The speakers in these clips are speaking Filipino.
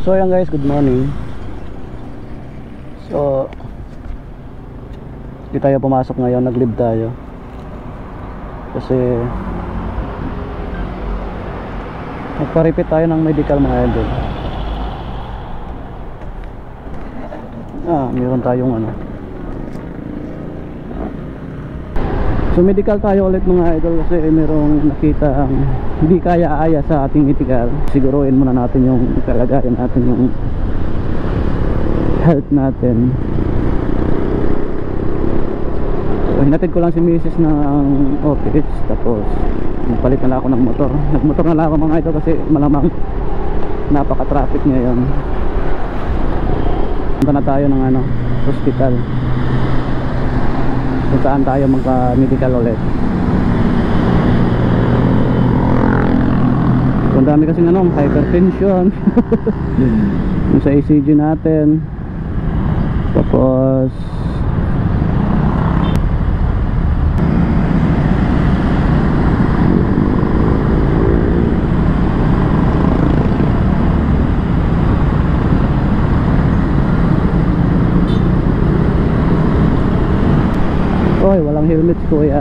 So ayan guys, good morning. So hindi tayo pumasok ngayon, nag-leave tayo kasi nagpa-repeat tayo ng medical mga idol. Meron tayong so medical tayo ulit mga idol kasi merong nakita ang hindi kaya aya sa ating medical. Siguruin muna natin yung kalagayan natin, yung health natin. So hinatid ko lang si Mrs. ng office, tapos nagpalit na lang ako ng motor. Nagmotor na lang ako mga idol kasi malamang napaka-traffic ngayon. Punta na tayo ng hospital kung saan tayo magpa-medical ulit. So, ang dami kasing hypertension yung sa ECG natin. Tapos oy, walang helmet kuya.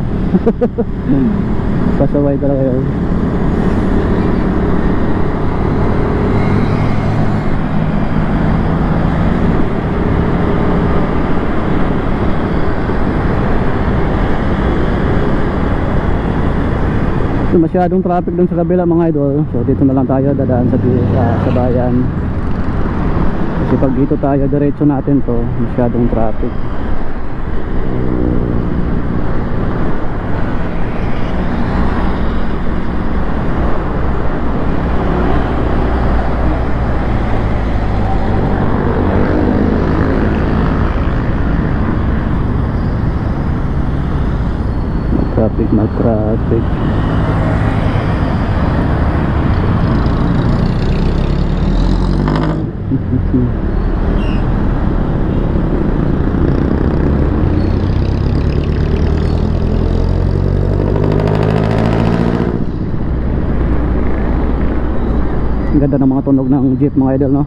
Pasaway talaga yun. So, masyadong traffic dun sa kabila mga idol. So dito na lang tayo dadaan sa bayan. Kasi pag dito tayo diretso natin to, masyadong traffic. Mag-traffic. Ang ganda ng mga tunog ng jeep mga idol, no?